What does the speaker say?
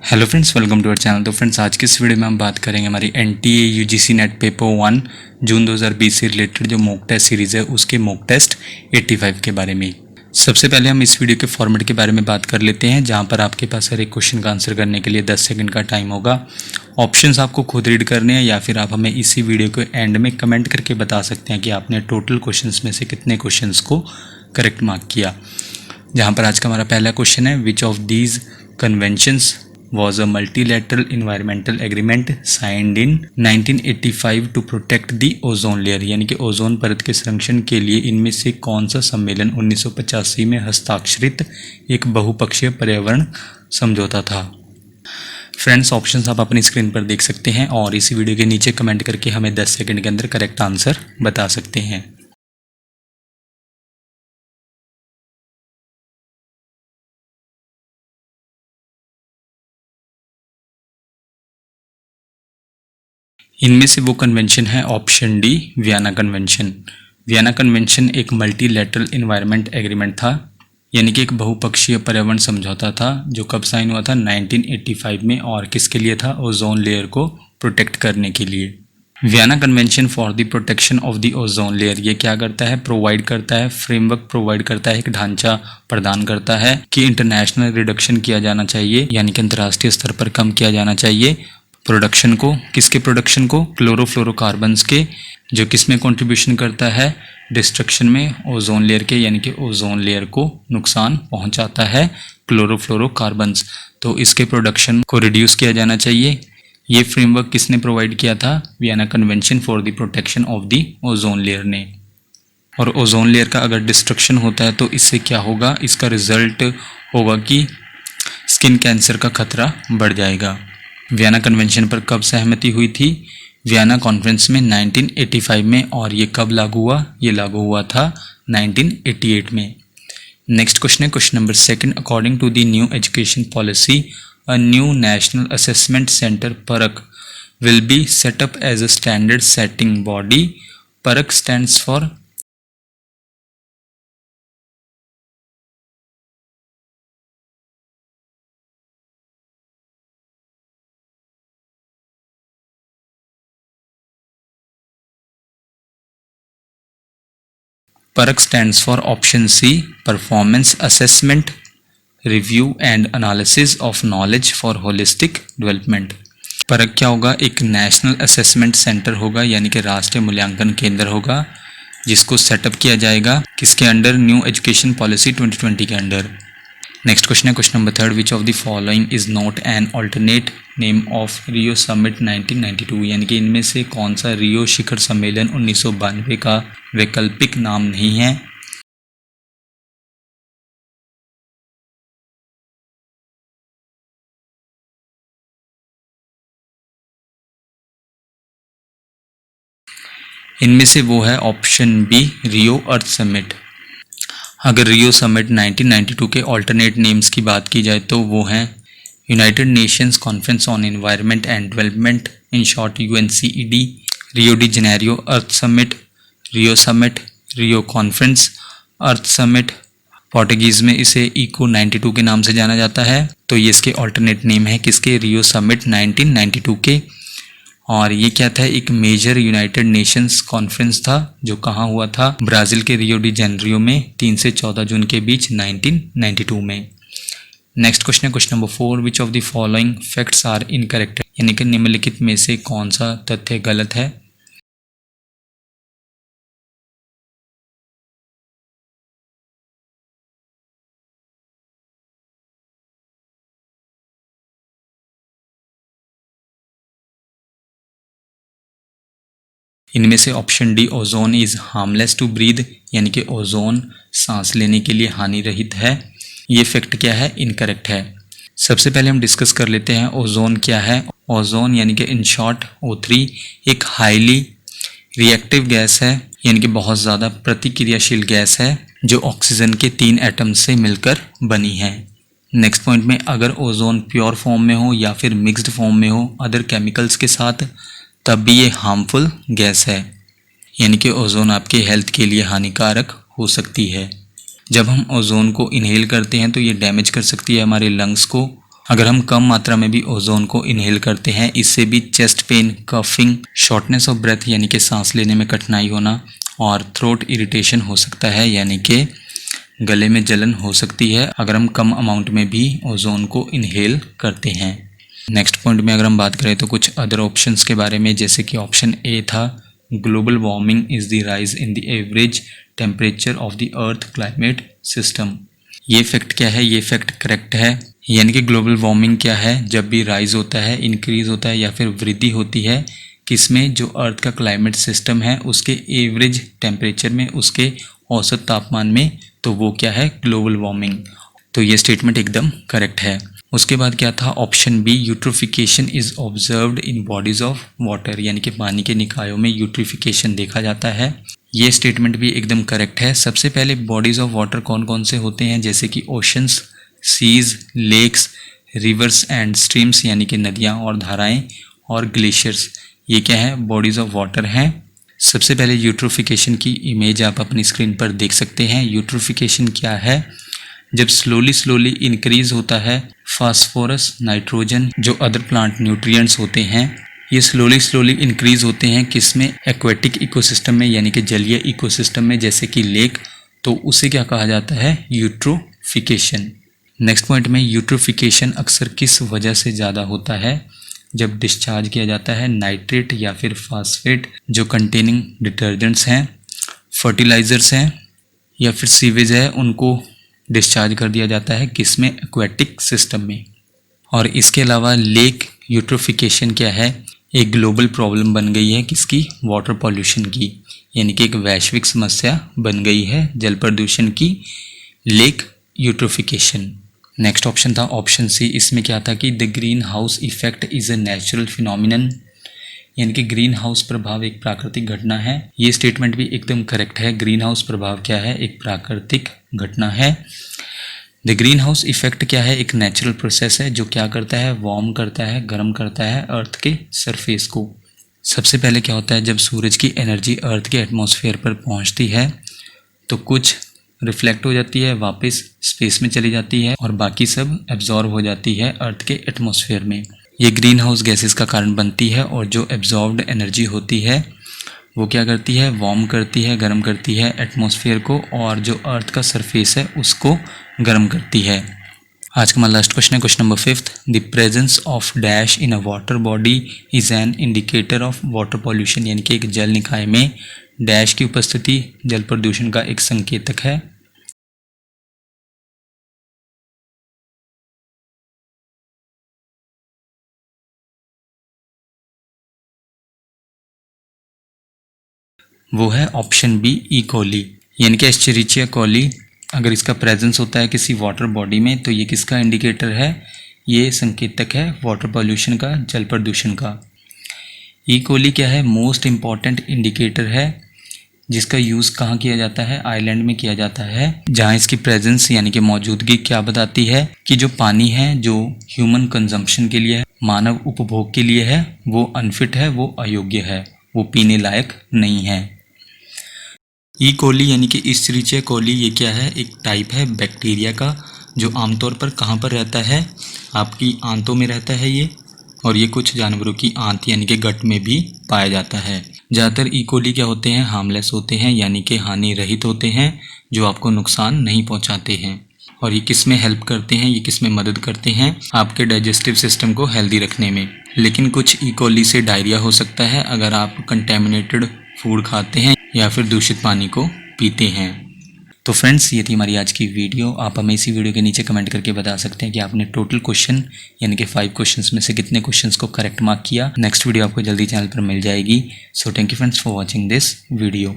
Hello friends, welcome to our channel. तो friends, आज की इस वीडियो में हम बात करेंगे हमारी NTA UGC NET paper 1 June 2020 से रिलेटेड जो मॉक टेस्ट सीरीज़ है उसके मॉक टेस्ट 85 के बारे में। सबसे पहले हम इस वीडियो के फॉर्मेट के बारे में बात कर लेते हैं, जहां पर आपके पास हर एक क्वेश्चन का आंसर करने के लिए 10 सेकंड का टाइम होगा। ऑप्शंस आपको खुद रीड करने हैं या फिर आप हमें इसी वीडियो के एंड में कमेंट करके बता सकते हैं कि आपने टोटल क्वेश्चंस में से कितने क्वेश्चंस को करेक्ट मार्क किया। जहाँ पर आज का हमारा पहला क्वेश्चन है, which of these conventions was a multilateral environmental agreement signed in 1985 to protect the ozone layer, यानी कि ओजोन परत के संरक्षण के लिए इनमें से कौन सा सम्मेलन 1985 में हस्ताक्षरित एक बहुपक्षीय पर्यावरण समझौता था। फ्रेंड्स, ऑप्शंस आप अपनी स्क्रीन पर देख सकते हैं और इसी वीडियो के नीचे कमेंट करके हमें 10 सेकंड के अंदर करेक्ट आंसर बता सकते हैं। इनमें से वो कन्वेंशन है option D, Vienna convention. Vienna convention एक मल्टीलैटरल एनवायरनमेंट एग्रीमेंट था, यानी कि एक बहुपक्षीय पर्यावरण समझौता था जो कब साइन हुआ था 1985 में, और किसके लिए था? ओजोन लेयर को प्रोटेक्ट करने के लिए। Vienna convention for the protection of the ozone layer ये क्या करता है? प्रोवाइड करता है, फ्रेमवर्क प्रोवाइड करता है, एक ढांचा प्रदान करता है कि इंटरनेशनल रिडक्शन किया जाना चाहिए, यानी कि अंतर्राष्ट्रीय स्तर पर कम किया जाना चाहिए प्रोडक्शन को। किसके प्रोडक्शन को? क्लोरोफ्लोरोकार्बन्स के, जो किस में कंट्रीब्यूशन करता है? डिस्ट्रक्शन में ओजोन लेयर के, यानी कि ओजोन लेयर को नुकसान पहुंचाता है क्लोरोफ्लोरोकार्बन्स। तो इसके प्रोडक्शन को रिड्यूस किया जाना चाहिए। ये फ्रेमवर्क किसने प्रोवाइड किया था? Vienna convention for the protection of the ozone layer ने। और ओजोन लेयर का अगर डिस्ट्रक्शन होता है तो इससे क्या होगा? इसका रिजल्ट होगा कि स्किन कैंसर का खतरा बढ़ जाएगा। वियना कन्वेंशन पर कब सहमति हुई थी? वियना कॉन्फ्रेंस में 1985 में। और ये कब लागू हुआ? ये लागू हुआ था 1988 में। नेक्स्ट क्वेश्चन है question number 2। According to the new education policy a new national assessment centre PARAKH will be set up as a standard setting body. PARAKH stands for PARAKH stands for option C, performance assessment review and analysis of knowledge for holistic development. PARAKH क्या होगा? एक national assessment centre होगा, यानी कि राष्ट्रीय मूल्यांकन केंद्र होगा, जिसको सेटअप किया जाएगा किसके अंडर? न्यू एजुकेशन पॉलिसी 2020 के अंडर। नेक्स्ट क्वेश्चन है question number 3। Which of the following is not an alternate name of Rio summit 1992, यानी कि इनमें से कौन सा रियो शिखर सम्मेलन 1992 का वैकल्पिक नाम नहीं है? इनमें से वो है ऑप्शन बी, रियो अर्थ समिट। अगर रियो समिट 1992 के ऑल्टरनेट नेम्स की बात की जाए तो वो हैं United Nations conference on environment and development, in short UNCED, Rio de Janeiro Earth summit, Rio summit, Rio conference, Earth summit. Portuguese में इसे इको 92 के नाम से जाना जाता है। तो ये इसके ऑल्टरनेट नेम है किसके? रियो समिट 1992 के। और ये क्या था? एक मेजर यूनाइटेड नेशंस कॉन्फ्रेंस था जो कहाँ हुआ था? ब्राज़ील के रियो डी जेनेरियो में 3 से 14 जून के बीच 1992 में। नेक्स्ट क्वेश्चन है question number 4। Which of the following facts are incorrect, यानी कि निम्नलिखित में से कौन सा तथ्य गलत है? इनमें से option D, ozone is harmless to breathe, यानी कि ओजोन सांस लेने के लिए हानि रहित है, ये फैक्ट क्या है? इनकरेक्ट है। सबसे पहले हम डिस्कस कर लेते हैं ओजोन क्या है। ओजोन यानी कि इन शॉर्ट O3 एक हाईली रिएक्टिव गैस है, यानी कि बहुत ज़्यादा प्रतिक्रियाशील गैस है जो ऑक्सीजन के 3 एटम से मिलकर बनी है। नेक्स्ट पॉइंट में, अगर ओजोन प्योर फॉर्म में हो या फिर मिक्स्ड फॉर्म में हो अदर केमिकल्स के साथ, तब भी ये हार्मफुल गैस है, यानी कि ओजोन आपके हेल्थ के लिए हानिकारक हो सकती है। जब हम ओजोन को इनहेल करते हैं तो ये डैमेज कर सकती है हमारे लंग्स को अगर हम कम मात्रा में भी ओजोन को इनहेल करते हैं, इससे भी chest pain, coughing, shortness of breath यानी कि सांस लेने में कठिनाई होना और थ्रोट इरिटेशन हो सकता है, यानी कि गले में जलन हो सकती है अगर हम कम अमाउंट में भी ओजोन को इनहेल करते हैं। नेक्स्ट पॉइंट में अगर हम बात करें तो कुछ अदर ऑप्शंस के बारे में, जैसे कि ऑप्शन ए था global warming is the rise in the average temperature of the earth climate system. ये फैक्ट क्या है? ये फैक्ट करेक्ट है, यानी कि ग्लोबल वार्मिंग क्या है? जब भी राइज होता है, इंक्रीज होता है या फिर वृद्धि होती है किसमें? जो अर्थ का क्लाइमेट सिस्टम है उसके एवरेज टेम्परेचर में, उसके औसत तापमान में, तो वो क्या है? Global warming. तो ये स्टेटमेंट एकदम करेक्ट है। उसके बाद क्या था? Option B eutrophication is observed in bodies of water, यानी कि पानी के निकायों में यूट्रिफिकेशन देखा जाता है। ये स्टेटमेंट भी एकदम करेक्ट है। सबसे पहले बॉडीज ऑफ वाटर कौन कौन से होते हैं? जैसे कि oceans, seas, lakes, rivers and streams यानी कि नदियाँ और धाराएं, और ग्लेशियर्स, ये क्या है? बॉडीज ऑफ वाटर हैं। सबसे पहले यूट्रोफिकेशन की इमेज आप अपनी स्क्रीन पर देख सकते हैं। यूट्रोफिकेशन क्या है? जब स्लोली इंक्रीज होता है फास्फोरस, नाइट्रोजन, जो अदर प्लांट न्यूट्रिएंट्स होते हैं, ये स्लोली इंक्रीज होते हैं किसमें? एक्वेटिक इकोसिस्टम में, यानी कि जलीय इकोसिस्टम में, जैसे कि लेक, तो उसे क्या कहा जाता है? यूट्रोफिकेशन। नेक्स्ट पॉइंट में यूट्रोफिकेशन अक्सर किस वजह से ज़्यादा होता है? जब डिस्चार्ज किया जाता है नाइट्रेट या फिर फास्फेट जो कंटेनिंग डिटर्जेंट्स हैं, फर्टिलाइजर्स हैं या फिर सीवेज है, उनको डिस्चार्ज कर दिया जाता है किसमें? एक्वेटिक सिस्टम में। और इसके अलावा लेक यूट्रोफिकेशन क्या है? एक ग्लोबल प्रॉब्लम बन गई है किसकी? वाटर पॉल्यूशन की, यानी कि एक वैश्विक समस्या बन गई है जल प्रदूषण की, लेक यूट्रोफिकेशन। नेक्स्ट ऑप्शन था ऑप्शन सी। इसमें क्या था कि the green house effect is a natural phenomenon, यानी कि ग्रीन हाउस प्रभाव एक प्राकृतिक घटना है। ये स्टेटमेंट भी एकदम करेक्ट है। ग्रीन हाउस प्रभाव क्या है? एक प्राकृतिक घटना है। द ग्रीन हाउस इफेक्ट क्या है? एक नेचुरल प्रोसेस है जो क्या करता है? वार्म करता है, गर्म करता है अर्थ के सरफेस को। सबसे पहले क्या होता है? जब सूरज की एनर्जी अर्थ के एटमॉस्फेयर पर पहुंचती है तो कुछ रिफ्लेक्ट हो जाती है, वापस स्पेस में चली जाती है, और बाकी सब एब्जॉर्ब हो जाती है अर्थ के एटमॉस्फेयर में। ये ग्रीन हाउस गैसेस का कारण बनती है, और जो एब्जॉर्ब्ड एनर्जी होती है वो क्या करती है? वार्म करती है, गर्म करती है एटमॉस्फेयर को, और जो अर्थ का सरफेस है उसको गर्म करती है। आज का हमारा लास्ट क्वेश्चन है question number 5। The presence of dash in a water body is an indicator of water pollution, यानी कि एक जल निकाय में डैश की उपस्थिति जल प्रदूषण का एक संकेतक है। वो है ऑप्शन बी ई कोली, यानी कि एस्चेरिचिया कोली। अगर इसका प्रेजेंस होता है किसी वाटर बॉडी में तो ये किसका इंडिकेटर है? ये संकेतक है वाटर पॉल्यूशन का, जल प्रदूषण का। ई कोली क्या है? मोस्ट इम्पॉर्टेंट इंडिकेटर है जिसका यूज़ कहाँ किया जाता है? आइलैंड में किया जाता है, जहाँ इसकी प्रेजेंस यानी कि मौजूदगी क्या बताती है कि जो पानी है जो ह्यूमन कंजम्पशन के लिए है, मानव उपभोग के लिए है, वो अनफिट है, वो अयोग्य है, वो पीने लायक नहीं है। ई कोली यानी कि इस्चेरिचिया कोली ये क्या है? एक टाइप है बैक्टीरिया का जो आमतौर पर कहाँ पर रहता है? आपकी आंतों में रहता है ये, और ये कुछ जानवरों की आंत यानी कि गट में भी पाया जाता है। ज़्यादातर ई कोली क्या होते हैं? हार्मलेस होते हैं, यानी कि हानि रहित होते हैं, जो आपको नुकसान नहीं पहुंचाते हैं। और ये किस में हेल्प करते हैं? ये किस में मदद करते हैं? आपके डाइजेस्टिव सिस्टम को हेल्दी रखने में। लेकिन कुछ ई कोली से डायरिया हो सकता है अगर आप कंटेमिनेटेड फूड खाते हैं या फिर दूषित पानी को पीते हैं। तो फ्रेंड्स, ये थी हमारी आज की वीडियो। आप हमें इसी वीडियो के नीचे कमेंट करके बता सकते हैं कि आपने टोटल क्वेश्चन यानी कि 5 क्वेश्चंस में से कितने क्वेश्चंस को करेक्ट मार्क किया। नेक्स्ट वीडियो आपको जल्दी चैनल पर मिल जाएगी। So thank you friends for watching this video.